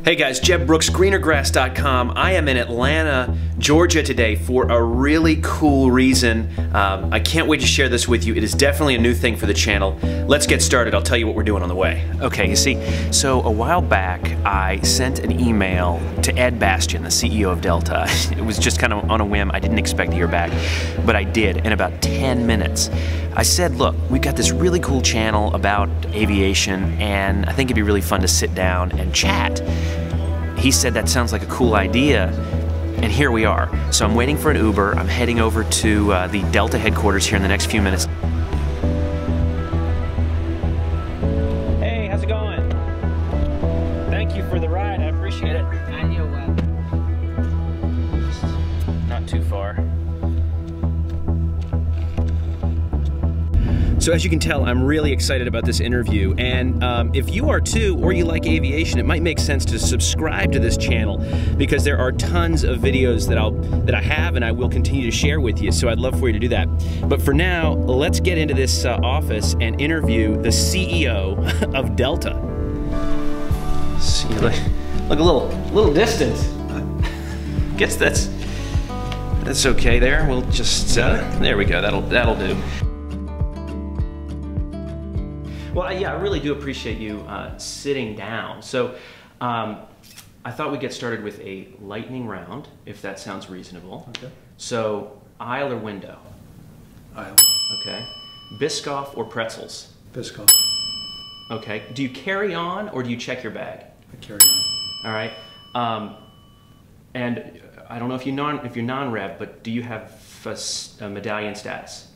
Hey guys, Jeb Brooks, greenergrass.com. I am in Atlanta, Georgia today for a really cool reason. I can't wait to share this with you. It is definitely a new thing for the channel. Let's get started. I'll tell you what we're doing on the way. Okay, you see, so a while back I sent an email to Ed Bastian, the CEO of Delta. It was just kind of on a whim. I didn't expect to hear back, but I did in about 10 minutes. I said, look, we've got this really cool channel about aviation, and I think it'd be really fun to sit down and chat. He said that sounds like a cool idea, and here we are. So I'm waiting for an Uber. I'm heading over to the Delta headquarters here in the next few minutes. Hey, how's it going? Thank you for the ride. I appreciate it. And you're welcome. Not too far. So as you can tell, I'm really excited about this interview, and if you are too, or you like aviation, it might make sense to subscribe to this channel because there are tons of videos that I have and I will continue to share with you, so I'd love for you to do that. But for now, let's get into this office and interview the CEO of Delta. See, look a little distant. Guess that's okay there. We'll just, there we go, that'll do. Well, yeah, I really do appreciate you sitting down. So I thought we'd get started with a lightning round, if that sounds reasonable. Okay. So aisle or window? Aisle. Okay. Biscoff or pretzels? Biscoff. Okay. Do you carry on or do you check your bag? I carry on. All right. And I don't know if you're non-rev, but do you have a medallion status?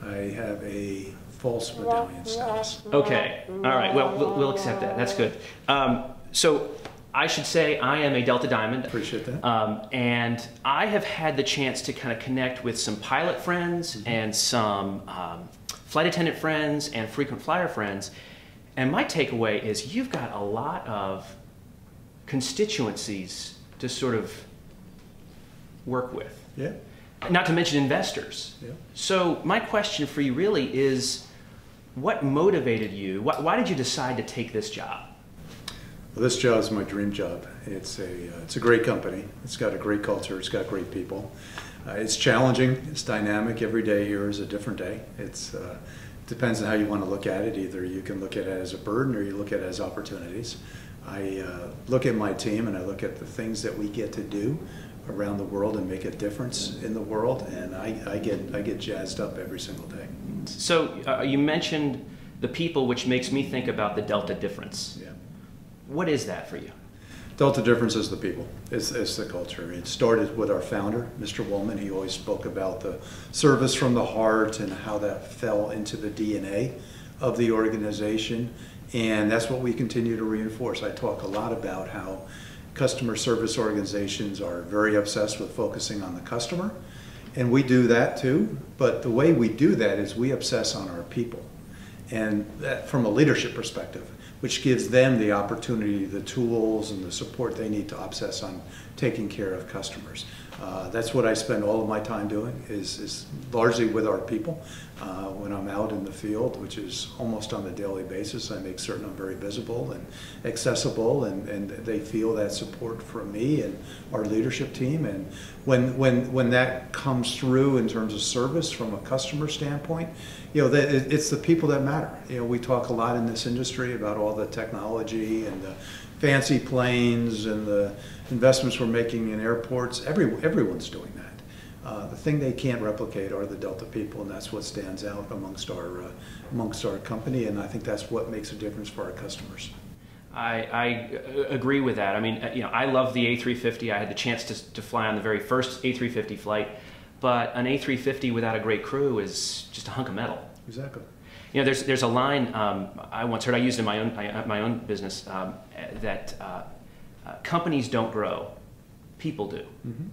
I have a false medallion status. Okay, all right, well, we'll accept that, that's good. So I should say I am a Delta Diamond. Appreciate that. And I have had the chance to kind of connect with some pilot friends and some flight attendant friends and frequent flyer friends. And my takeaway is you've got a lot of constituencies to sort of work with. Yeah. Not to mention investors. Yeah. So my question for you really is, what motivated you? Why did you decide to take this job? Well, this job is my dream job. It's a great company. It's got a great culture. It's got great people. It's challenging. It's dynamic. Every day here is a different day. It depends on how you want to look at it. Either you can look at it as a burden or you look at it as opportunities. I look at my team and I look at the things that we get to do around the world and make a difference in the world, and I get jazzed up every single day. So you mentioned the people, which makes me think about the Delta difference. Yeah. What is that for you? Delta difference is the people. It's the culture. It started with our founder, Mr. Woolman. He always spoke about the service from the heart and how that fell into the DNA of the organization, and that's what we continue to reinforce. I talk a lot about how customer service organizations are very obsessed with focusing on the customer, and we do that too, but the way we do that is we obsess on our people, and that from a leadership perspective, which gives them the opportunity, the tools and the support they need to obsess on taking care of customers. That's what I spend all of my time doing, is largely with our people. When I'm out in the field, which is almost on a daily basis, I make certain I'm very visible and accessible, and they feel that support from me and our leadership team. And when that comes through in terms of service from a customer standpoint, you know, it's the people that matter. You know, we talk a lot in this industry about all the technology and the fancy planes and the investments we're making in airports. Everyone's doing that. The thing they can't replicate are the Delta people, and that's what stands out amongst our company, and I think that's what makes a difference for our customers. I agree with that. I mean, you know, I love the A350. I had the chance to fly on the very first A350 flight, but an A350 without a great crew is just a hunk of metal. Exactly. You know, there's a line I once heard, I used in my own business, that companies don't grow, people do. Mm-hmm.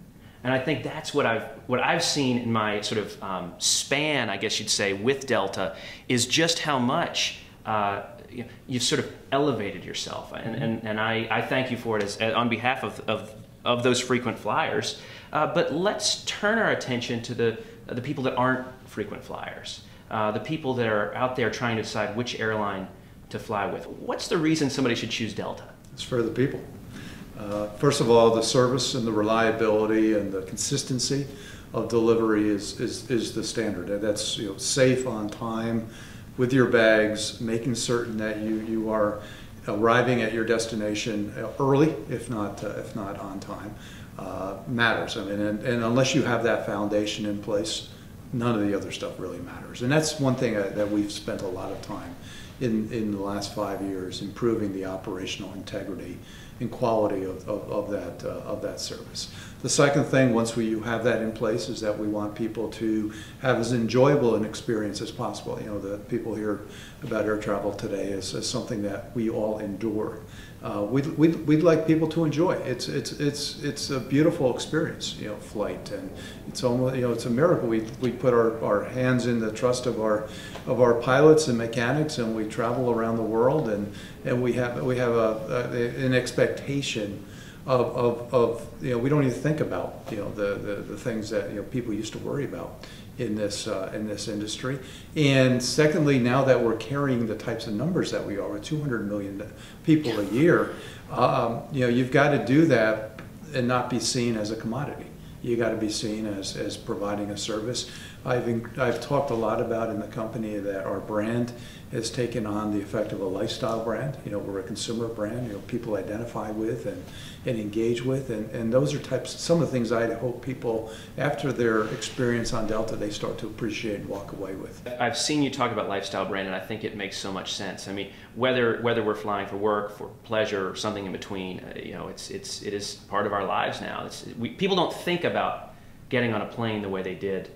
And I think that's what I've seen in my sort of span, I guess you'd say, with Delta, is just how much you've sort of elevated yourself, and I thank you for it on behalf of those frequent flyers. But let's turn our attention to the people that aren't frequent flyers, the people that are out there trying to decide which airline to fly with. What's the reason somebody should choose Delta? It's for the people. First of all, the service and the reliability and the consistency of delivery is the standard. That's safe, on time, with your bags, making certain that you are arriving at your destination early, if not on time, matters. I mean, and unless you have that foundation in place, none of the other stuff really matters. And that's one thing that we've spent a lot of time in the last 5 years, improving the operational integrity and quality of that service. The second thing, once you have that in place, is that we want people to have as enjoyable an experience as possible. The people hear about air travel today as something that we all endure. We'd like people to enjoy. It's a beautiful experience, flight, and it's almost it's a miracle. We put our hands in the trust of our pilots and mechanics, and we travel around the world, and we have an expectation of we don't even think about the things that people used to worry about in this industry. And secondly, now that we're carrying the types of numbers that we are, with 200 million people a year, you've got to do that and not be seen as a commodity. You got to be seen as providing a service. I've talked a lot about in the company that our brand has taken on the effect of a lifestyle brand. We're a consumer brand. People identify with and engage with, and those are some of the things I hope people, after their experience on Delta, they start to appreciate and walk away with. I've seen you talk about lifestyle brand, and I think it makes so much sense. I mean, whether we're flying for work, for pleasure, or something in between, it is part of our lives now. People don't think about getting on a plane the way they did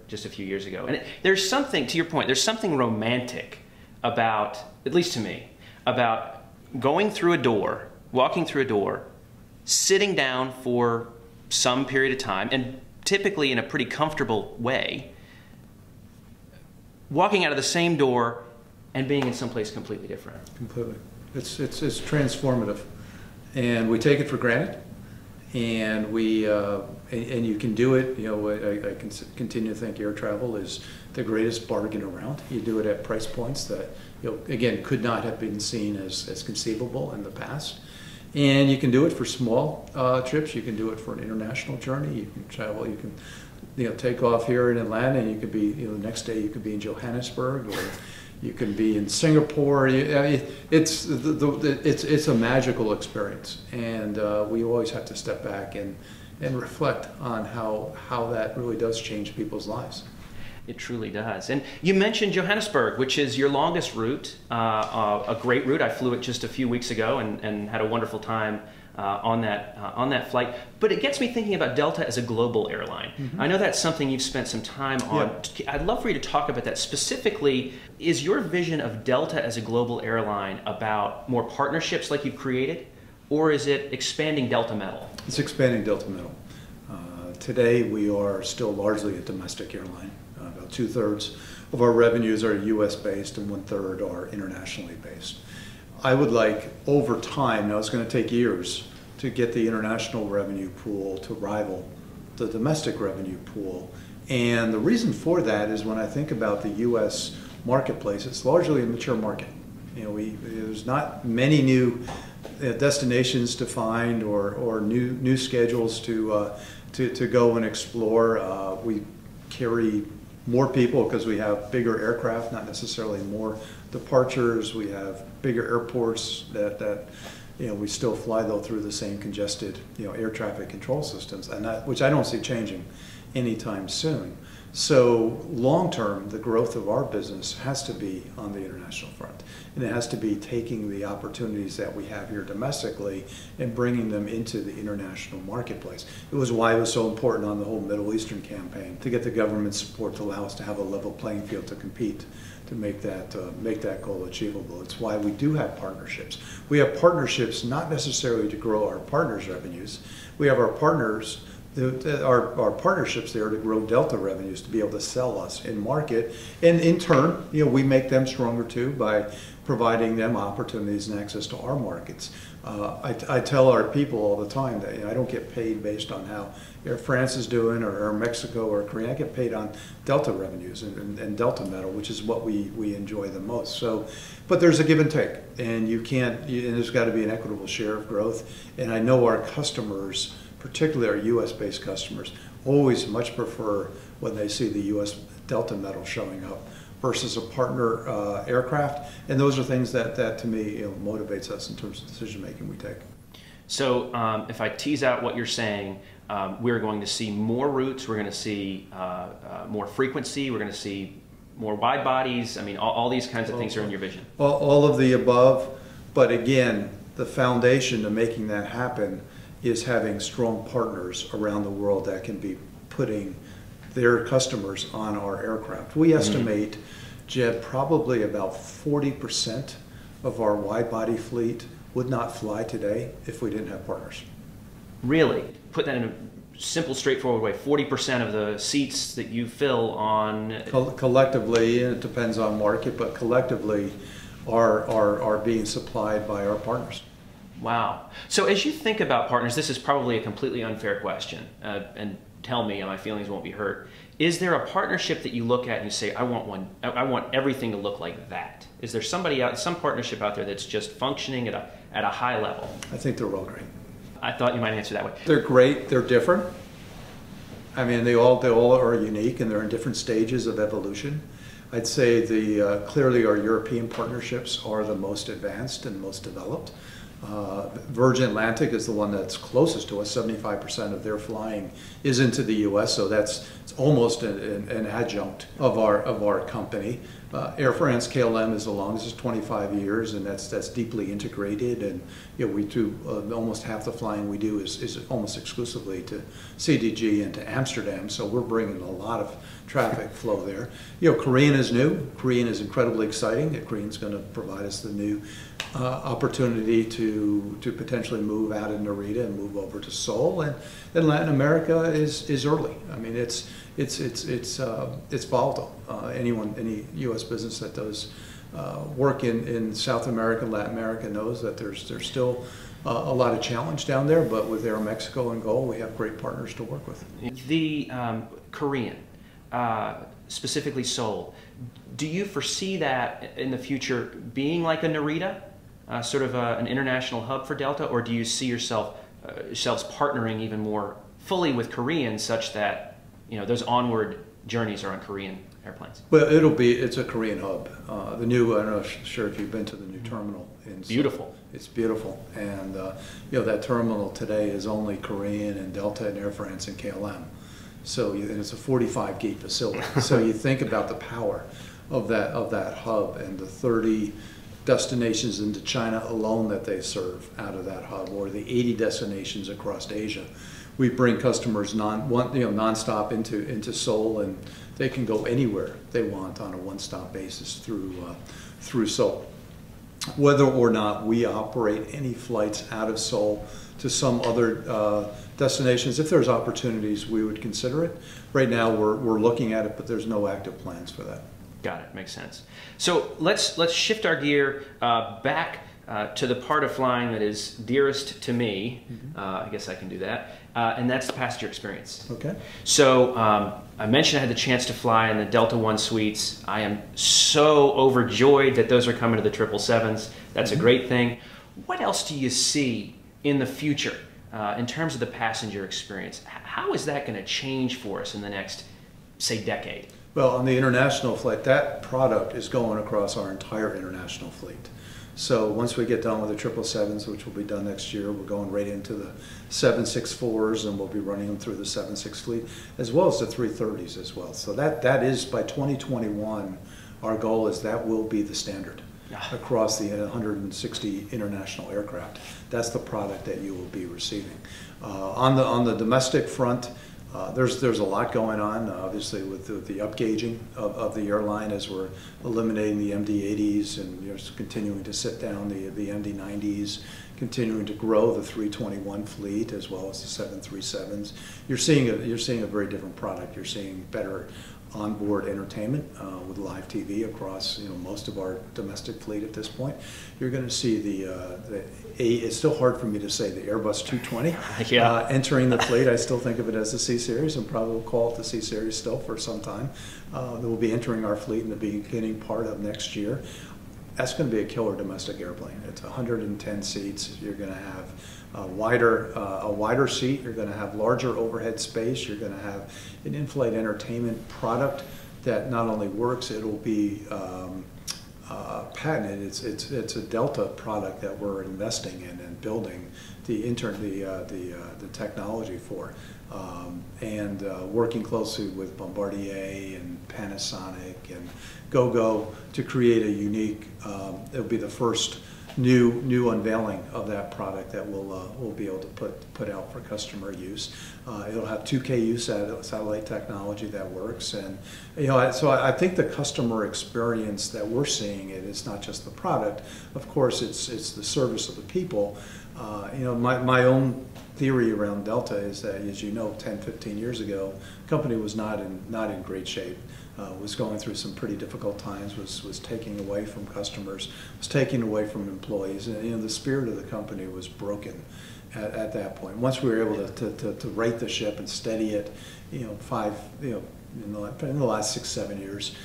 just a few years ago. And there's something, to your point, there's something romantic about, at least to me, about going through a door, walking through a door, sitting down for some period of time, and typically in a pretty comfortable way, walking out of the same door and being in someplace completely different. Completely. It's transformative, and we take it for granted. And and you can do it. I can continue to think air travel is the greatest bargain around. You do it at price points that again could not have been seen as conceivable in the past. And you can do it for small trips. You can do it for an international journey. You can travel. You can take off here in Atlanta, and you could be the next day you could be in Johannesburg, or you can be in Singapore. It's a magical experience, and we always have to step back and reflect on how that really does change people's lives. It truly does. And you mentioned Johannesburg, which is your longest route, a great route. I flew it just a few weeks ago and had a wonderful time on that flight. But it gets me thinking about Delta as a global airline. Mm-hmm. I know that's something you've spent some time on. Yeah. I'd love for you to talk about that. Specifically, is your vision of Delta as a global airline about more partnerships like you've created, or is it expanding Delta Metal? It's expanding Delta Metal. Today we are still largely a domestic airline. About 2/3 of our revenues are US based and 1/3 are internationally based. I would like, over time, now it's going to take years, to get the international revenue pool to rival the domestic revenue pool. And the reason for that is, when I think about the US marketplace, it's largely a mature market. There's not many new destinations to find or new schedules to go and explore. We carry more people because we have bigger aircraft, not necessarily more departures. We have bigger airports that we still fly, though, through the same congested air traffic control systems, and which I don't see changing anytime soon. So long term, the growth of our business has to be on the international front, and it has to be taking the opportunities that we have here domestically and bringing them into the international marketplace. It was why it was so important on the whole Middle Eastern campaign to get the government support to allow us to have a level playing field to compete, to make that goal achievable. It's why we do have partnerships. We have partnerships not necessarily to grow our partners' revenues. We have our partners. Our partnerships there to grow Delta revenues, to be able to sell us in market, and in turn, we make them stronger too by providing them opportunities and access to our markets. I tell our people all the time that I don't get paid based on how Air France is doing or Mexico or Korea. I get paid on Delta revenues and Delta metal, which is what we enjoy the most. So, but there's a give and take, and and there's got to be an equitable share of growth. And I know our customers, particularly our U.S.-based customers, always much prefer when they see the U.S. Delta metal showing up versus a partner aircraft, and those are things that to me motivates us in terms of decision making we take. So if I tease out what you're saying, we're going to see more routes, we're going to see more frequency, we're going to see more wide bodies. I mean, all these kinds of things are in your vision. All of the above, but again, the foundation to making that happen is having strong partners around the world that can be putting their customers on our aircraft. We estimate, Jed, probably about 40% of our wide-body fleet would not fly today if we didn't have partners. Really? Put that in a simple, straightforward way. 40% of the seats that you fill on... Collectively, and it depends on market, but collectively are being supplied by our partners. Wow. So as you think about partners, this is probably a completely unfair question, and tell me, and my feelings won't be hurt. Is there a partnership that you look at and you say, I want everything to look like that? Is there some partnership out there that's just functioning at a high level? I think they're all great. I thought you might answer that way. They're great. They're different. I mean, they all are unique, and they're in different stages of evolution. I'd say clearly our European partnerships are the most advanced and most developed. Virgin Atlantic is the one that's closest to us. 75% of their flying is into the U.S., so it's almost an adjunct of our company. Air France KLM is the longest, it's 25 years, and that's deeply integrated. And we do almost half the flying we do is almost exclusively to CDG and to Amsterdam. So we're bringing a lot of traffic flow there. Korean is new. Korean is incredibly exciting. Korean's going to provide us the new opportunity to potentially move out of Narita and move over to Seoul. And Latin America is early. I mean, it's volatile. Any U.S. business that does work in South America, Latin America knows that there's still a lot of challenge down there. But with Air Mexico and Gol, we have great partners to work with. The Korean, specifically Seoul, do you foresee that in the future being like a Narita, sort of an international hub for Delta, or do you see yourselves partnering even more fully with Koreans such that those onward journeys are on Korean airplanes? Well, it's a Korean hub. I'm not sure if you've been to the new terminal. Beautiful. It's beautiful, and that terminal today is only Korean and Delta and Air France and KLM. So and it's a 45-gate facility. So you think about the power of that hub and the 30 destinations into China alone that they serve out of that hub, or the 80 destinations across Asia. We bring customers nonstop into Seoul, and they can go anywhere they want on a one-stop basis through Seoul. Whether or not we operate any flights out of Seoul to some other destinations, if there's opportunities, we would consider it. Right now, we're looking at it, but there's no active plans for that. Got it. Makes sense. So let's shift our gear back to the part of flying that is dearest to me. I guess I can do that, and that's the passenger experience. Okay. So I mentioned I had the chance to fly in the Delta One suites. I am so overjoyed that those are coming to the 777s. That's a great thing. What else do you see in the future in terms of the passenger experience? How is that going to change for us in the next, say, decade? Well, on the international flight, that product is going across our entire international fleet. So once we get done with the 777s, which will be done next year, we're going right into the 764s, and we'll be running them through the 76 fleet, as well as the 330s as well. So that is, by 2021, our goal is that will be the standard across the 160 international aircraft. That's the product that you will be receiving. On the domestic front, there's a lot going on, obviously, with the upgauging of the airline as we're eliminating the MD-80s and continuing to sit down the MD-90s, continuing to grow the 321 fleet as well as the 737s. You're seeing a very different product. You're seeing better onboard entertainment with live TV across most of our domestic fleet at this point. You're going to see it's still hard for me to say, the Airbus 220 yeah. Entering the fleet. I still think of it as the C Series, and probably will call it the C Series still for some time. That will be entering our fleet in the beginning part of next year. That's going to be a killer domestic airplane. It's 110 seats. You're going to have a wider seat. You're going to have larger overhead space. You're going to have an in-flight entertainment product that not only works, it'll be patented. It's a Delta product that we're investing in and building the technology for, and working closely with Bombardier and Panasonic and GoGo to create a unique. It'll be the first new unveiling of that product that we'll be able to put out for customer use. It'll have 2Ku satellite technology that works, and so I think the customer experience that we're seeing, it's not just the product. Of course, it's the service of the people. My own theory around Delta is that, as you know, 10, 15 years ago, the company was not in great shape. Was going through some pretty difficult times, was taking away from customers, was taking away from employees, and the spirit of the company was broken at that point. Once we were able to right the ship and steady it, in the last 6, 7 years,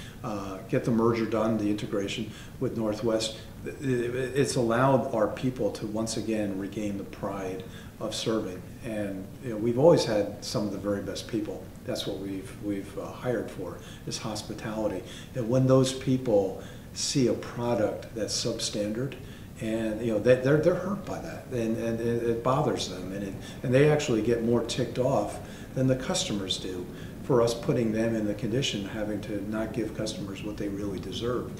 get the merger done, the integration with Northwest, it's allowed our people to once again regain the pride of serving. And we've always had some of the very best people. That's what we've hired for, is hospitality. And when those people see a product that's substandard, and they're hurt by that, and it bothers them, and they actually get more ticked off than the customers do for us putting them in the condition of having to not give customers what they really deserve.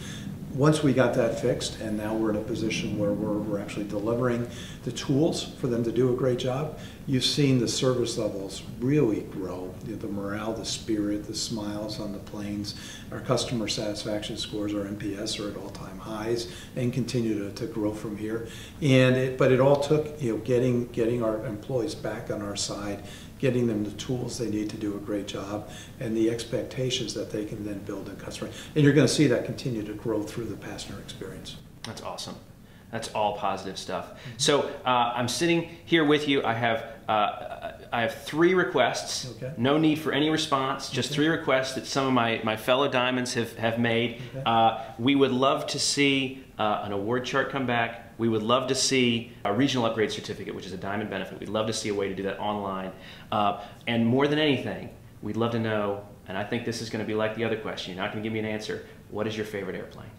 Once we got that fixed, and now we're in a position where we're actually delivering the tools for them to do a great job, you've seen the service levels really grow. The morale, the spirit, the smiles on the planes. Our customer satisfaction scores, our NPS, are at all-time highs and continue to grow from here. But it all took getting our employees back on our side, getting them the tools they need to do a great job, and the expectations that they can then build in customer. And you're going to see that continue to grow through the passenger experience. That's awesome. That's all positive stuff. So I'm sitting here with you. I have 3 requests. Okay. No need for any response. Just 3 requests that some of my fellow Diamonds have made. Okay. We would love to see an award chart come back. We would love to see a regional upgrade certificate, which is a Diamond benefit. We'd love to see a way to do that online. And more than anything, we'd love to know, and I think this is going to be like the other question, you're not going to give me an answer, what is your favorite airplane?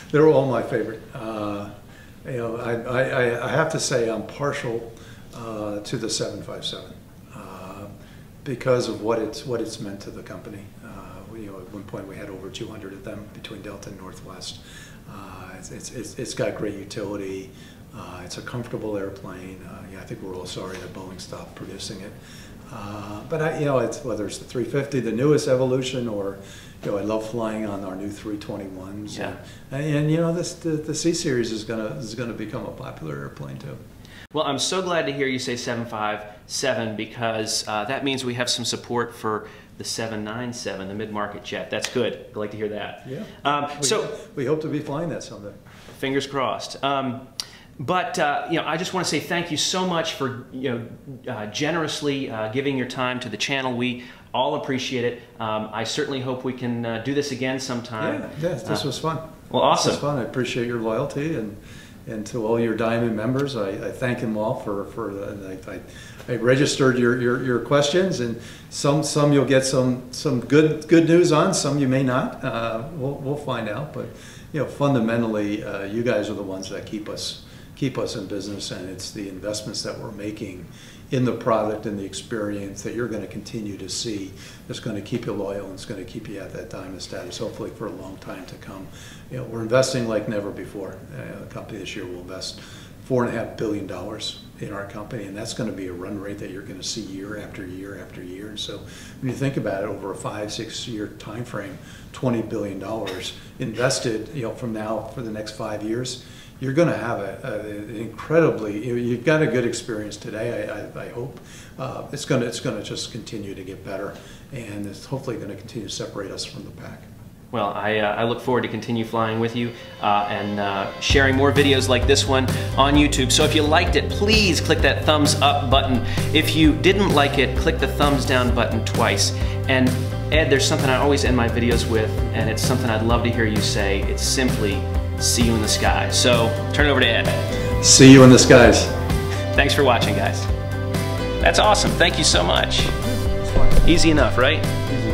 They're all my favorite. I have to say I'm partial to the 757 because of what it's meant to the company. At one point we had over 200 of them between Delta and Northwest. It's got great utility. It's a comfortable airplane. I think we're all sorry that Boeing stopped producing it. But it's whether it's the 350, the newest evolution, or I love flying on our new 321s. Yeah. And the C Series is gonna become a popular airplane too. Well, I'm so glad to hear you say 757, because that means we have some support for the 797, the mid-market jet. That's good. I'd like to hear that. Yeah. We hope to be flying that someday. Fingers crossed. But I just want to say thank you so much for generously giving your time to the channel. We all appreciate it. I certainly hope we can do this again sometime. Yeah, this was fun. Well, awesome. This was fun. I appreciate your loyalty, and to all your Diamond members, I thank them all for I registered your questions, and some you'll get some good news on, some you may not. We'll find out, but fundamentally, you guys are the ones that keep us in business, and it's the investments that we're making in the product and the experience that you're going to continue to see that's going to keep you loyal, and it's going to keep you at that Diamond status, hopefully for a long time to come. We're investing like never before. The company this year will invest $4.5 billion in our company, and that's going to be a run rate that you're going to see year after year after year. And so when you think about it, over a 5-6 year time frame, $20 billion invested from now for the next 5 years, you're going to have an incredibly, you've got a good experience today, I hope. It's going to just continue to get better, and it's hopefully going to continue to separate us from the pack. Well, I look forward to continue flying with you and sharing more videos like this one on YouTube. So if you liked it, please click that thumbs up button. If you didn't like it, click the thumbs down button twice. And Ed, there's something I always end my videos with, and it's something I'd love to hear you say. It's simply, see you in the sky. So turn it over to Ed. See you in the skies. Thanks for watching, guys. That's awesome. Thank you so much. Easy enough, right? Easy.